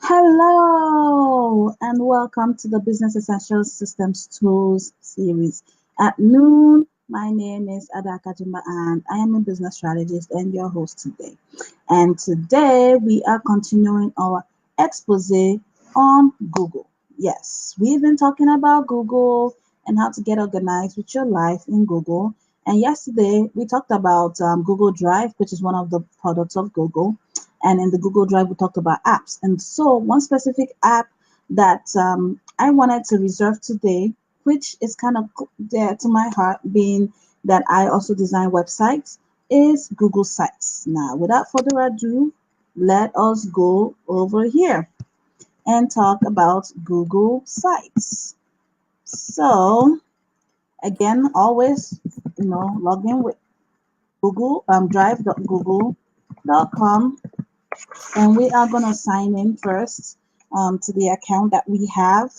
Hello and welcome to the Business Essentials Systems Tools series. At noon, my name is Adaka Jumba and I am a business strategist and your host today. And today we are continuing our expose on Google. Yes, we've been talking about Google and how to get organized with your life in Google. And yesterday we talked about Google Drive, which is one of the products of Google. And in the Google Drive, we talked about apps. And so, one specific app that I wanted to reserve today, which is kind of dear to my heart, being that I also design websites, is Google Sites. Now, without further ado, let us go over here and talk about Google Sites. So, again, always, log in with Google drive.google.com, and we are going to sign in first to the account that we have,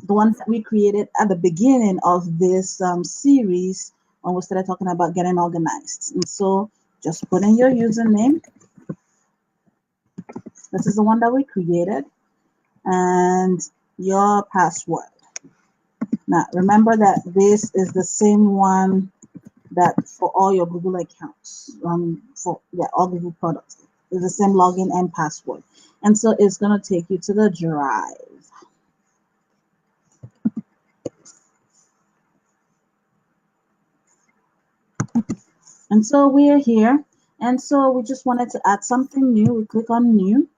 the one that we created at the beginning of this series when we started talking about getting organized. And so just put in your username. This is the one that we created, and your password. Now remember that this is the same one that for all your Google accounts, for all Google products. It's the same login and password. And so it's going to take you to the drive. And so we are here. And so we just wanted to add something new. We click on new.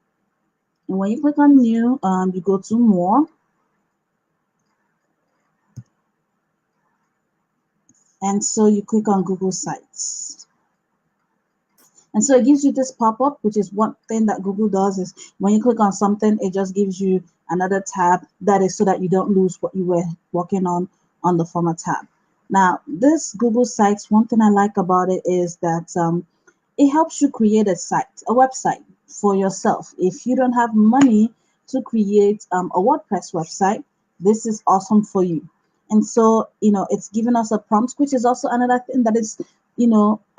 And when you click on new, you go to more. And so you click on Google Sites. And so it gives you this pop-up, which is one thing that Google does is when you click on something, it just gives you another tab that is so that you don't lose what you were working on the former tab. Now, this Google Sites, one thing I like about it is that it helps you create a website for yourself. If you don't have money to create a WordPress website, this is awesome for you. And so, it's giving us a prompt, which is also another thing that is, I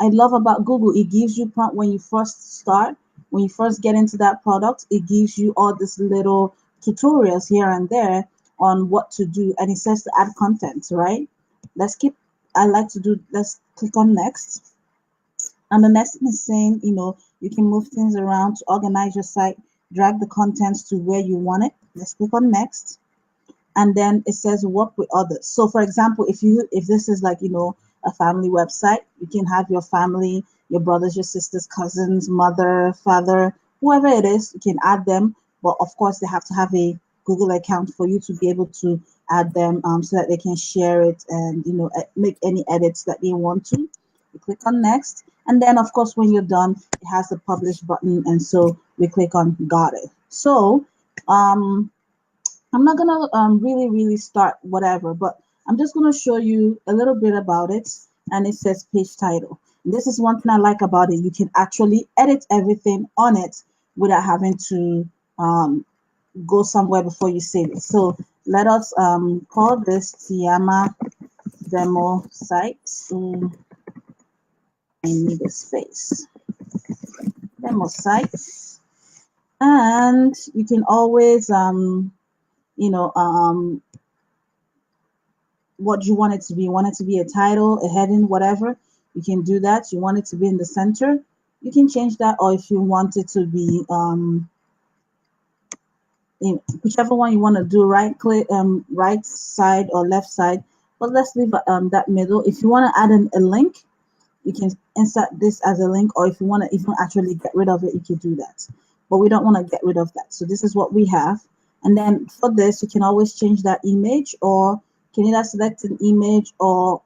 love about Google. It gives you prompt when you first start, when you first get into that product, it gives you all these little tutorials here and there on what to do. And it says to add content, right? Let's click on next. And the next thing is saying, you can move things around to organize your site, drag the contents to where you want it. Let's click on next. And then it says work with others. So for example, if this is like, a family website, you can have your family, your brothers, your sisters, cousins, mother, father, whoever it is, you can add them. But of course, they have to have a Google account for you to be able to add them so that they can share it and, make any edits that they want to. You click on next. And then, of course, when you're done, it has the publish button. And so we click on got it. So I'm not going to really start whatever, but I'm just going to show you a little bit about it. And it says page title. And this is one thing I like about it. You can actually edit everything on it without having to go somewhere before you save it. So let us call this Tiama demo site. I need a space. Demo site. And you can always, what you want it to be. You want it to be a title, a heading, whatever. You can do that. You want it to be in the center. You can change that, or if you want it to be whichever one you want to do, right click, right side or left side. But let's leave that middle. If you want to add a link, you can insert this as a link, or if you want to even actually get rid of it, you can do that. But we don't want to get rid of that. So this is what we have. And then for this, you can always change that image, or can either select an image or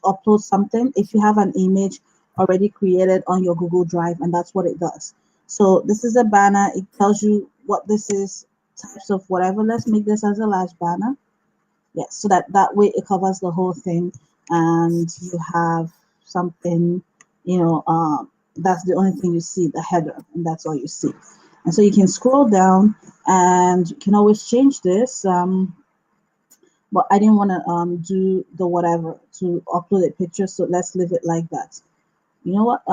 upload something if you have an image already created on your Google Drive, and that's what it does. So this is a banner. It tells you what this is, types of whatever. Let's make this as a large banner. Yes, so that way it covers the whole thing, and you have something, that's the only thing you see, the header, and that's all you see. And so you can scroll down, and you can always change this. But I didn't want to do the whatever to upload a picture, so let's leave it like that. You know what?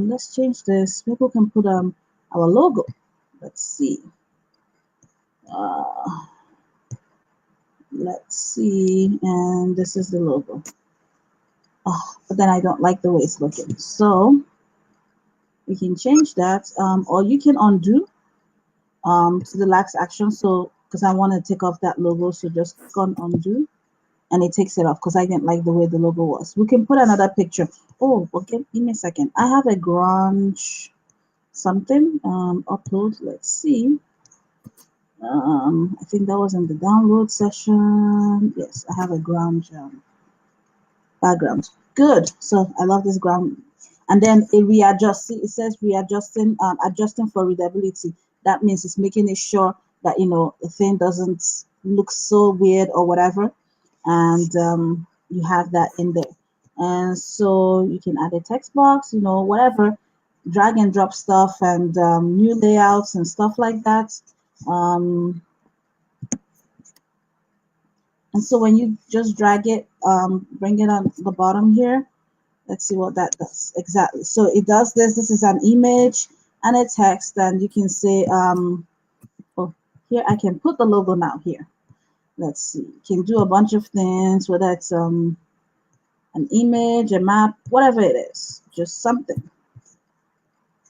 Let's change this. People can put our logo. Let's see. Uh, let's see. And this is the logo. Oh, but then I don't like the way it's looking. So we can change that. Or you can undo to the last action. So because I want to take off that logo, so just click on undo and it takes it off because I didn't like the way the logo was. We can put another picture. Oh, okay, give me a second. I have a grunge something upload. Let's see. I think that was in the download session. Yes, I have a grunge background. Good. So I love this ground. And then it readjusts. It says readjusting, adjusting for readability. That means it's making it sure that the thing doesn't look so weird or whatever. And you have that in there. And so you can add a text box, whatever, drag and drop stuff and new layouts and stuff like that. Um, and so when you just drag it, bring it on the bottom here. Let's see what that does exactly. So it does this. This is an image and a text, and you can say, oh, here I can put the logo now here. Let's see. You can do a bunch of things, whether it's an image, a map, whatever it is, just something.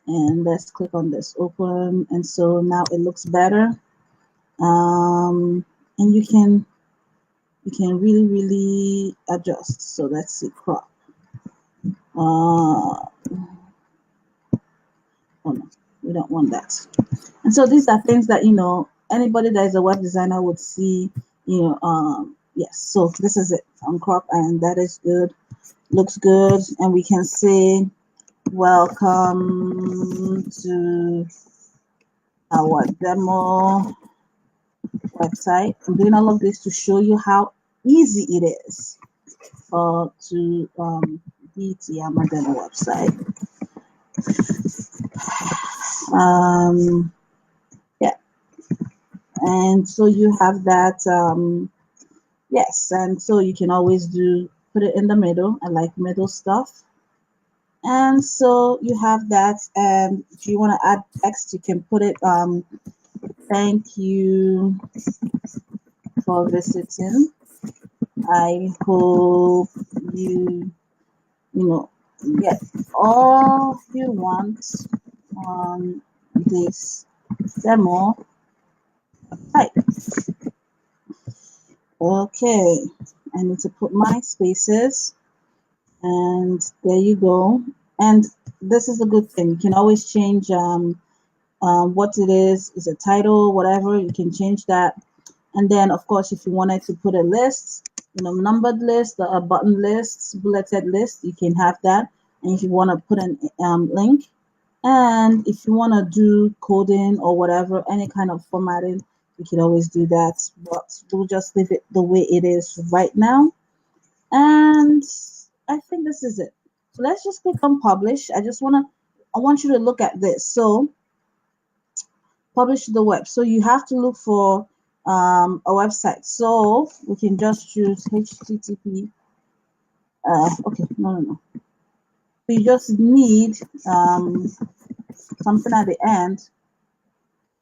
And let's click on this, open, and so now it looks better. And you can really adjust. So let's see, crop. Oh no, we don't want that. And so these are things that anybody that is a web designer would see. Yes. So this is it, uncrop, and that is good. Looks good, and we can say welcome to our demo website. I'm doing all of this to show you how easy it is to be our demo website. Yeah, and so you have that. Yes, and so you can always put it in the middle. I like middle stuff. And so you have that, and if you want to add text, you can put it. Thank you for visiting. I hope you get all you want on this demo site. Okay, I need to put my spaces, and there you go. And this is a good thing. You can always change what it is a title, whatever. You can change that. And then, of course, if you wanted to put a list, numbered list, a button list, bulleted list, you can have that. And if you want to put an link, and if you want to do coding or whatever, any kind of formatting, you can always do that. But we'll just leave it the way it is right now. And I think this is it. So let's just click on publish. I want you to look at this. So publish to the web. So you have to look for a website. So we can just choose HTTP. Okay, no. We just need something at the end.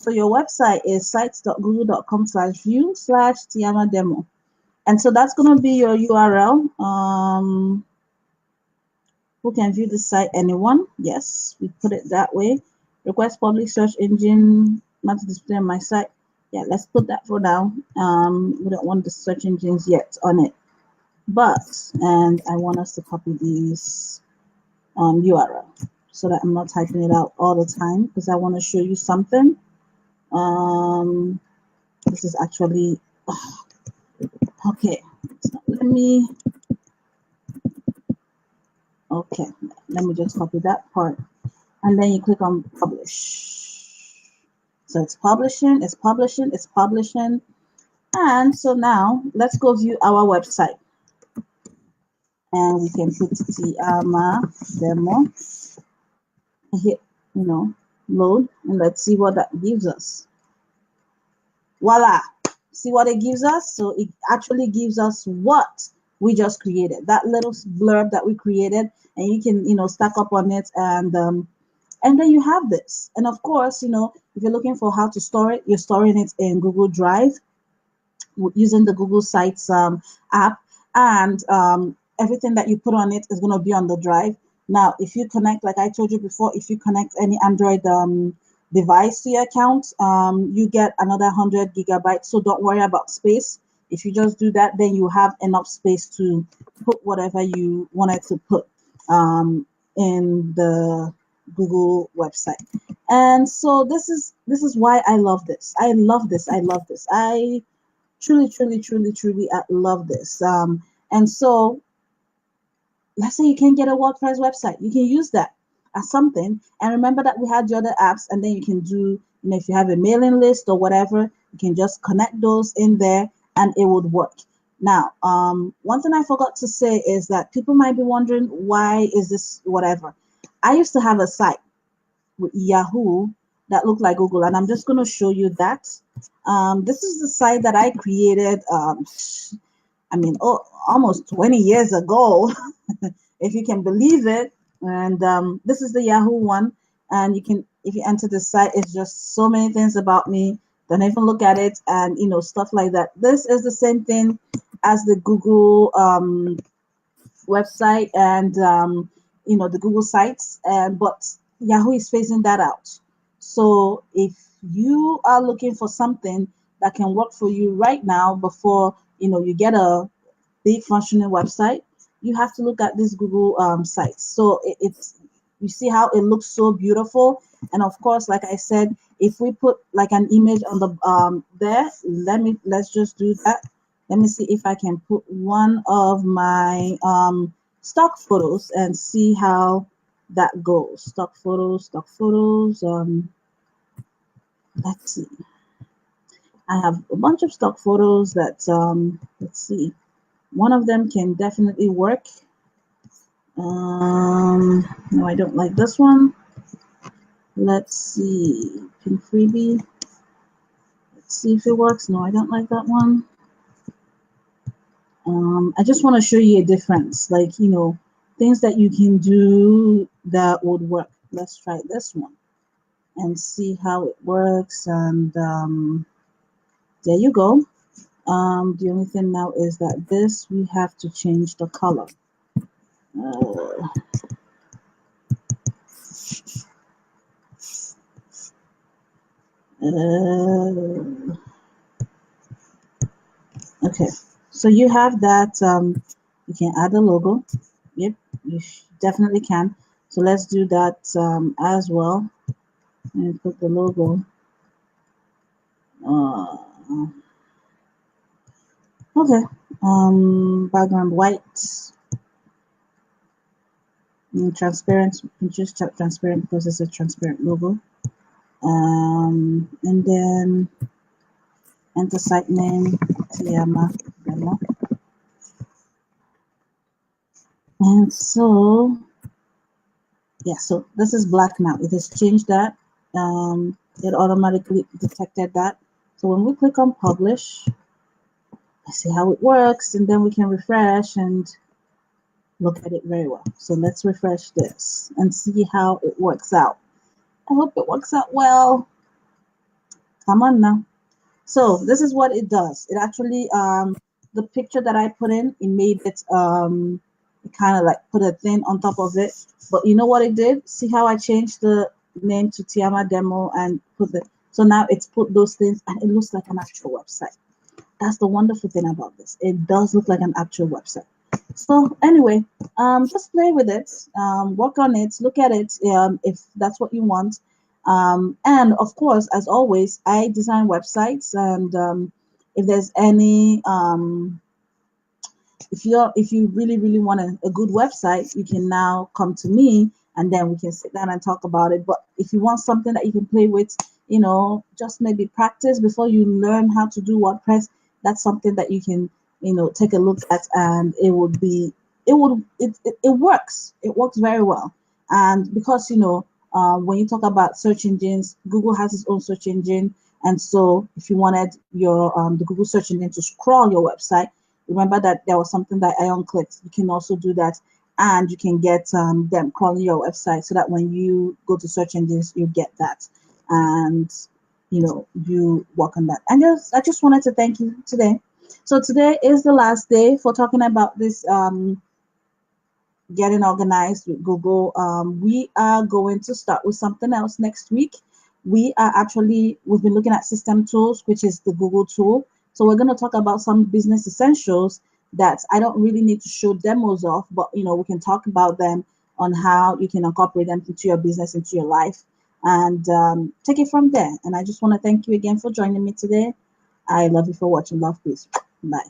So your website is sites.google.com/view/Tiama demo. And so that's going to be your URL. Who can view the site? Anyone? Yes, we put it that way. Request public search engine not to display on my site. Yeah, let's put that for now. We don't want the search engines yet on it. And I want us to copy these URL so that I'm not typing it out all the time because I want to show you something. This is actually, okay. Okay, let me just copy that part. And then you click on publish. So it's publishing, it's publishing, it's publishing. And so now let's go view our website. And we can put Tiama demo, hit, load, and let's see what that gives us. Voila! See what it gives us? So it actually gives us what we just created, that little blurb that we created, and you can, stack up on it and And then you have this. And of course, if you're looking for how to store it, you're storing it in Google Drive using the Google Sites app, and everything that you put on it is going to be on the drive. Now, if you connect, like I told you before, if you connect any Android device to your account, you get another 100 gigabytes. So don't worry about space. If you just do that, then you have enough space to put whatever you wanted to put in the Google website. And so this is why I love this. I love this. I love this. I truly, truly, truly, truly love this. And so let's say you can get a WordPress website, you can use that as something. And remember that we had the other apps, and then you can do, if you have a mailing list or whatever, you can just connect those in there and it would work. Now, one thing I forgot to say is that people might be wondering, why is this whatever? I used to have a site with Yahoo that looked like Google, and I'm just going to show you that. This is the site that I created. Almost 20 years ago, if you can believe it. And this is the Yahoo one. And if you enter the site, it's just so many things about me. Don't even look at it, and stuff like that. This is the same thing as the Google website, and the Google sites, and but Yahoo is phasing that out. So if you are looking for something that can work for you right now before you get a big functioning website, you have to look at this Google sites. So it's, you see how it looks so beautiful. And of course, like I said, if we put like an image on the there, let's just do that. Let me see if I can put one of my stock photos and see how that goes. Stock photos, stock photos. Let's see. I have a bunch of stock photos that let's see. One of them can definitely work. No, I don't like this one. Let's see. Pin freebie. Let's see if it works. No, I don't like that one. I just want to show you a difference, like, things that you can do that would work. Let's try this one and see how it works. And there you go. The only thing now is that this, we have to change the color. Uh, okay, so you have that. You can add a logo. Yep, you definitely can. So let's do that as well. And put the logo. Uh, okay. Background white. Transparent. You can just check transparent because it's a transparent logo. And then enter site name, Tiama Demo. And so, yeah, so this is black now. It has changed that. It automatically detected that. So when we click on publish, let's see how it works, and then we can refresh and look at it very well. So let's refresh this and see how it works out. I hope it works out well. Come on now. So this is what it does. It actually, the picture that I put in, it made it, it kind of like put a thing on top of it. But you know what it did? See how I changed the name to Tiama Demo and put the, so now it's put those things and it looks like an actual website. That's the wonderful thing about this. It does look like an actual website. So anyway, just play with it, work on it, look at it, if that's what you want. And of course, as always, I design websites, and if there's any if you really really want a good website, you can now come to me, and then we can sit down and talk about it. But if you want something that you can play with, just maybe practice before you learn how to do WordPress, that's something that you can take a look at, and it works. It works very well. And because when you talk about search engines, Google has its own search engine. And so if you wanted your the Google search engine to scroll your website, remember that there was something that I clicked. You can also do that. and you can get them crawling your website so that when you go to search engines, you get that, and you work on that. And I just wanted to thank you today. So today is the last day for talking about this getting organized with Google. We are going to start with something else next week. We've been looking at system tools, which is the Google tool. So we're going to talk about some business essentials that I don't really need to show demos of, but we can talk about them on how you can incorporate them into your business, into your life, and take it from there. And I just want to thank you again for joining me today. I love you for watching. Love, peace. Bye.